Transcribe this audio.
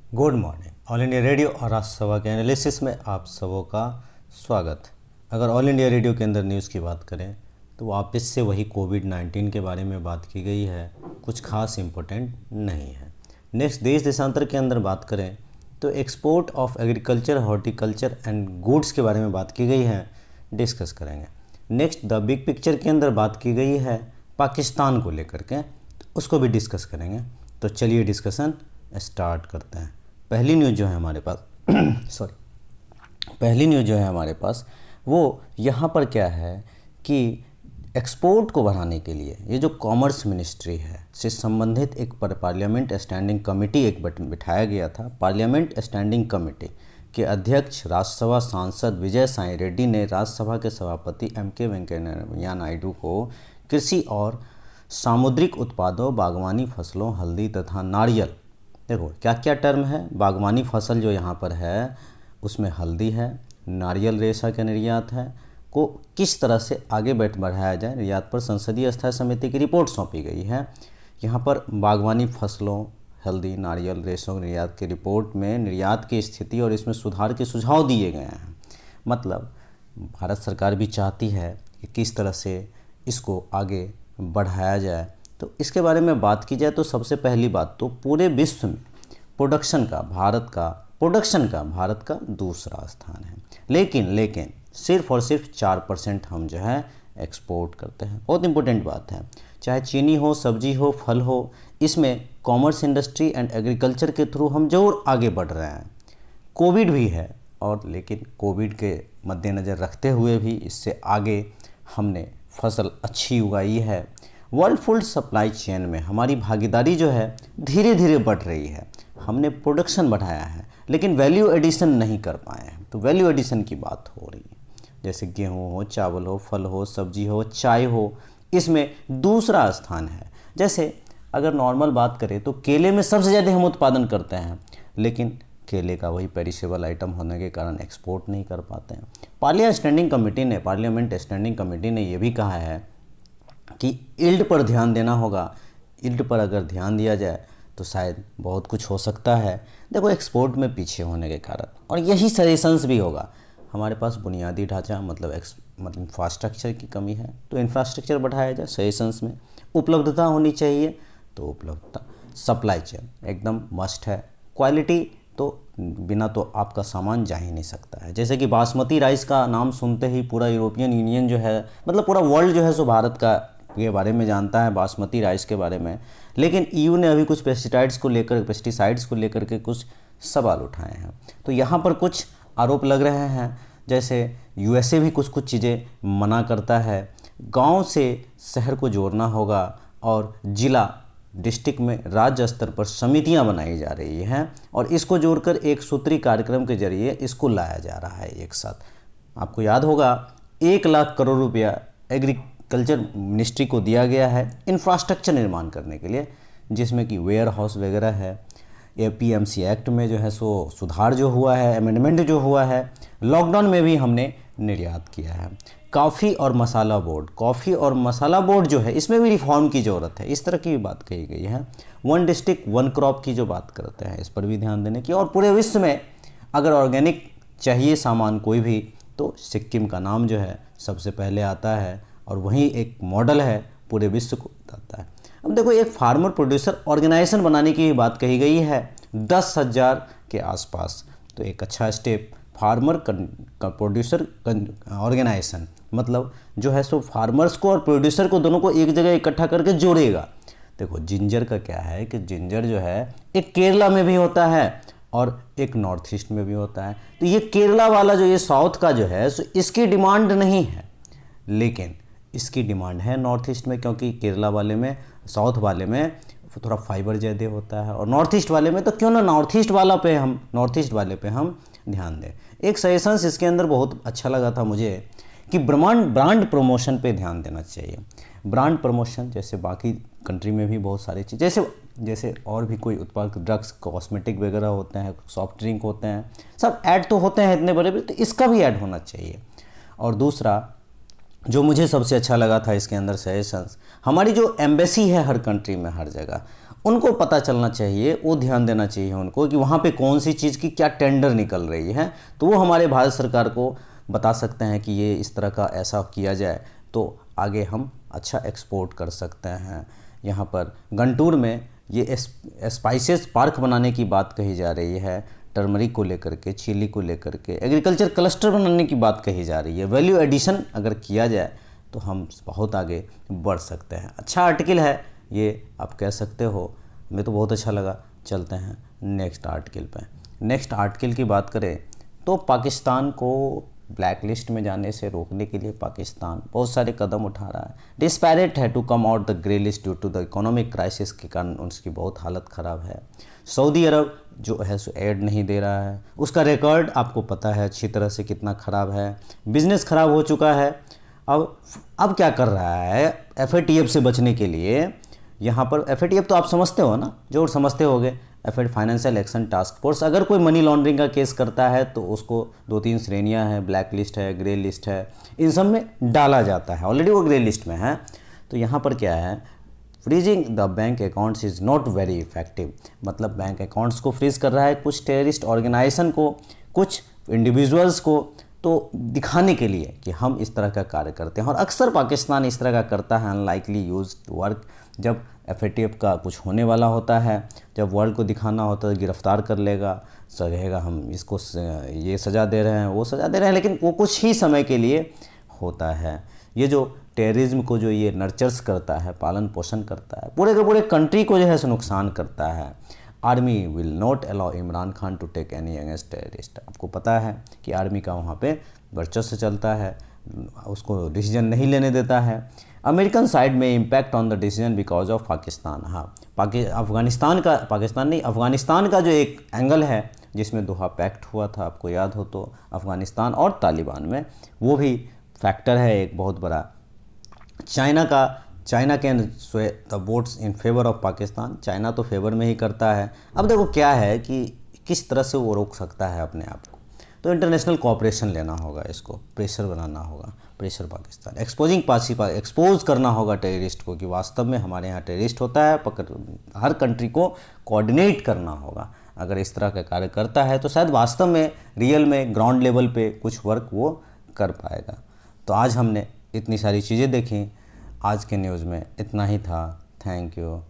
Good morning. All India radio और राजसभा के analysis में आप सबों का स्वागत। अगर ऑल इंडिया रेडियो के अंदर न्यूज़ की बात करें तो वापस से वही कोविड-19 के बारे में बात की गई है, कुछ खास इम्पोर्टेंट नहीं है। नेक्स्ट देश देशांतर के अंदर बात करें तो export of agriculture, horticulture and goods के बारे में बात की गई है, डिस्कस करेंगे। नेक्स्ट द बिग पिक्चर के अंदर बात की गई है पाकिस्तान को लेकर के, तो उसको भी डिस्कस करेंगे। तो चलिए डिस्कशन स्टार्ट करते हैं। पहली न्यूज़ जो है हमारे पास पहली न्यूज़ जो है हमारे पास वो यहाँ पर क्या है कि एक्सपोर्ट को बढ़ाने के लिए ये जो कॉमर्स मिनिस्ट्री है से संबंधित एक पार्लियामेंट स्टैंडिंग कमेटी एक बिठाया गया था। पार्लियामेंट स्टैंडिंग कमेटी के अध्यक्ष राज्यसभा सांसद विजय साई रेड्डी ने राज्यसभा के सभापति एम.के. वेंकैया नायडू को कृषि और सामुद्रिक उत्पादों, बागवानी फसलों, हल्दी तथा नारियल, देखो क्या क्या टर्म है। बागवानी फसल जो यहाँ पर है उसमें हल्दी है, नारियल रेशा का निर्यात है, को किस तरह से आगे बढ़ाया जाए, निर्यात पर संसदीय स्थायी समिति की रिपोर्ट सौंपी गई है। यहाँ पर बागवानी फसलों, हल्दी, नारियल रेशों निर्यात की रिपोर्ट में निर्यात की स्थिति और इसमें सुधार के सुझाव दिए गए हैं। मतलब भारत सरकार भी चाहती है कि किस तरह से इसको आगे बढ़ाया जाए। तो इसके बारे में बात की जाए तो सबसे पहली बात तो पूरे विश्व में प्रोडक्शन का भारत का दूसरा स्थान है, लेकिन सिर्फ और सिर्फ 4% हम जो है एक्सपोर्ट करते हैं। बहुत इंपॉर्टेंट बात है। चाहे चीनी हो, सब्जी हो, फल हो, इसमें कॉमर्स इंडस्ट्री एंड एग्रीकल्चर के थ्रू हम जरूर आगे बढ़ रहे हैं। कोविड भी है और लेकिन कोविड के मद्देनज़र रखते हुए भी इससे आगे हमने फसल अच्छी उगाई है। वर्ल्ड फूड सप्लाई चेन में हमारी भागीदारी जो है धीरे धीरे बढ़ रही है। हमने प्रोडक्शन बढ़ाया है लेकिन वैल्यू एडिशन नहीं कर पाए हैं। तो वैल्यू एडिशन की बात हो रही है, जैसे गेहूँ हो, चावल हो, फल हो, सब्जी हो, चाय हो, इसमें दूसरा स्थान है। जैसे अगर नॉर्मल बात करें तो केले में सबसे ज़्यादा हम उत्पादन करते हैं, लेकिन केले का वही पेरिशेबल आइटम होने के कारण एक्सपोर्ट नहीं कर पाते हैं। पार्लियामेंट स्टैंडिंग कमेटी ने यह भी कहा है कि यील्ड पर ध्यान देना होगा। यील्ड पर अगर ध्यान दिया जाए तो शायद बहुत कुछ हो सकता है। देखो एक्सपोर्ट में पीछे होने के कारण, और यही सजेशंस भी होगा। हमारे पास बुनियादी ढांचा मतलब इंफ्रास्ट्रक्चर की कमी है, तो इंफ्रास्ट्रक्चर बढ़ाया जाए। सजेशंस में उपलब्धता होनी चाहिए, तो उपलब्धता, सप्लाई चेन एकदम मस्ट है। क्वालिटी तो बिना तो आपका सामान जा ही नहीं सकता है। जैसे कि बासमती राइस का नाम सुनते ही पूरा यूरोपियन यूनियन जो है, मतलब पूरा वर्ल्ड जो है सो भारत का के बारे में जानता है, बासमती राइस के बारे में। लेकिन ईयू ने अभी कुछ पेस्टिसाइड्स को लेकर के कुछ सवाल उठाए हैं। तो यहाँ पर कुछ आरोप लग रहे हैं, जैसे यूएसए भी कुछ चीज़ें मना करता है। गाँव से शहर को जोड़ना होगा और जिला डिस्ट्रिक्ट में राज्य स्तर पर समितियां बनाई जा रही हैं और इसको जोड़कर एक सूत्री कार्यक्रम के जरिए इसको लाया जा रहा है एक साथ। आपको याद होगा 1 लाख करोड़ रुपया एग्रीकल्चर मिनिस्ट्री को दिया गया है इंफ्रास्ट्रक्चर निर्माण करने के लिए, जिसमें कि वेयर हाउस वगैरह है। एपीएमसी एक्ट में जो है सो सुधार जो हुआ है, अमेंडमेंट जो हुआ है। लॉकडाउन में भी हमने निर्यात किया है। कॉफ़ी और मसाला बोर्ड जो है इसमें भी रिफॉर्म की ज़रूरत है। इस तरह की भी बात कही गई है। 1 डिस्ट्रिक्ट 1 क्रॉप की जो बात करते हैं, इस पर भी ध्यान देने की। और पूरे विश्व में अगर ऑर्गेनिक चाहिए सामान कोई भी, तो सिक्किम का नाम जो है सबसे पहले आता है और वहीं एक मॉडल है, पूरे विश्व को बताता है। अब देखो एक फार्मर प्रोड्यूसर ऑर्गेनाइजेशन बनाने की बात कही गई है 10,000 के आसपास। तो एक अच्छा स्टेप, फार्मर प्रोड्यूसर ऑर्गेनाइजेशन, मतलब जो है सो फार्मर्स को और प्रोड्यूसर को दोनों को एक जगह इकट्ठा करके जोड़ेगा। देखो जिंजर का क्या है कि जिंजर जो है एक केरला में भी होता है और एक नॉर्थ ईस्ट में भी होता है। तो ये केरला वाला जो ये साउथ का जो है सो इसकी डिमांड नहीं है, लेकिन इसकी डिमांड है नॉर्थ ईस्ट में, क्योंकि केरला वाले में, साउथ वाले में थोड़ा फाइबर ज़्यादा होता है और नॉर्थ ईस्ट वाले में, तो क्यों ना नॉर्थ ईस्ट वाले पे हम ध्यान दें। एक सजेशंस इसके अंदर बहुत अच्छा लगा था मुझे कि ब्रांड प्रमोशन पे ध्यान देना चाहिए। ब्रांड प्रमोशन जैसे बाकी कंट्री में भी बहुत सारी चीज़, जैसे और भी कोई उत्पाद, ड्रग्स, कॉस्मेटिक वगैरह होते हैं, सॉफ्ट ड्रिंक होते हैं, सब ऐड तो होते हैं इतने बड़े बड़े, तो इसका भी ऐड होना चाहिए। और दूसरा जो मुझे सबसे अच्छा लगा था इसके अंदर सजेशंस, हमारी जो एम्बेसी है हर कंट्री में, हर जगह, उनको पता चलना चाहिए, वो ध्यान देना चाहिए उनको कि वहाँ पे कौन सी चीज़ की क्या टेंडर निकल रही है, तो वो हमारे भारत सरकार को बता सकते हैं कि ये इस तरह का ऐसा किया जाए तो आगे हम अच्छा एक्सपोर्ट कर सकते हैं। यहाँ पर गंटूर में ये स्पाइसेस पार्क बनाने की बात कही जा रही है, टर्मरिक को लेकर के, चिली को लेकर के, एग्रीकल्चर क्लस्टर बनाने की बात कही जा रही है। वैल्यू एडिशन अगर किया जाए तो हम बहुत आगे बढ़ सकते हैं। अच्छा आर्टिकल है ये, आप कह सकते हो, हमें तो बहुत अच्छा लगा। चलते हैं नेक्स्ट आर्टिकल पे। नेक्स्ट आर्टिकल की बात करें तो पाकिस्तान को ब्लैक लिस्ट में जाने से रोकने के लिए पाकिस्तान बहुत सारे कदम उठा रहा है। डिस्पैरेट है to come out the grey list due to the economic crisis के कारण उसकी बहुत हालत ख़राब है। सऊदी अरब जो है सो एड नहीं दे रहा है, उसका रिकॉर्ड आपको पता है अच्छी तरह से कितना ख़राब है, बिजनेस ख़राब हो चुका है। अब क्या कर रहा है FATF से बचने के लिए, यहाँ पर FATF तो आप समझते हो ना, जो समझते होगे, फाइनेंशियल एक्शन टास्क फोर्स। अगर कोई मनी लॉन्ड्रिंग का केस करता है तो उसको 2-3 श्रेणियां हैं, ब्लैक लिस्ट है, ग्रे लिस्ट है, इन सब में डाला जाता है। ऑलरेडी वो ग्रे लिस्ट में है। तो यहाँ पर क्या है, freezing the bank accounts is not very effective, मतलब बैंक अकाउंट्स को फ्रीज कर रहा है कुछ टेररिस्ट ऑर्गेनाइजेशन को, कुछ इंडिविजुअल्स को, तो दिखाने के लिए कि हम इस तरह का कार्य करते हैं। और अक्सर पाकिस्तान इस तरह का करता है, अनलाइकली यूज वर्क। जब FATF का कुछ होने वाला होता है, जब वर्ल्ड को दिखाना होता है, गिरफ्तार कर लेगा, कहेगा हम इसको ये सज़ा दे रहे हैं, वो सज़ा दे रहे हैं, लेकिन वो कुछ ही समय के लिए होता है। ये जो टेररिज्म को जो ये नर्चर्स करता है, पालन पोषण करता है, पूरे के पूरे कंट्री को जो है सो नुकसान करता है। Army will not allow Imran Khan to take any against terrorist. आपको पता है कि आर्मी का वहाँ पे वर्चस्व चलता है, उसको डिसीजन नहीं लेने देता है। अमेरिकन साइड में impact on the decision because of Pakistan. हाँ, अफ़गानिस्तान का जो एक एंगल है जिसमें दोहा पैक्ट हुआ था, आपको याद हो तो, अफ़गानिस्तान और तालिबान में, वो भी फैक्टर है एक बहुत बड़ा। चाइना कैन स्वे the votes in favour of Pakistan. China तो फेवर में ही करता है। अब देखो क्या है कि किस तरह से वो रोक सकता है अपने आप को, तो इंटरनेशनल कोऑपरेशन लेना होगा, इसको प्रेशर बनाना होगा, प्रेशर पाकिस्तान, एक्सपोज करना होगा टेररिस्ट को कि वास्तव में हमारे यहाँ टेररिस्ट होता है, हर कंट्री को कोऑर्डिनेट करना होगा। अगर इस तरह का कार्य करता है तो शायद वास्तव में रियल में ग्राउंड लेवल पे कुछ वर्क वो कर पाएगा। तो आज हमने इतनी सारी चीज़ें देखी, आज के न्यूज़ में इतना ही था। Thank you.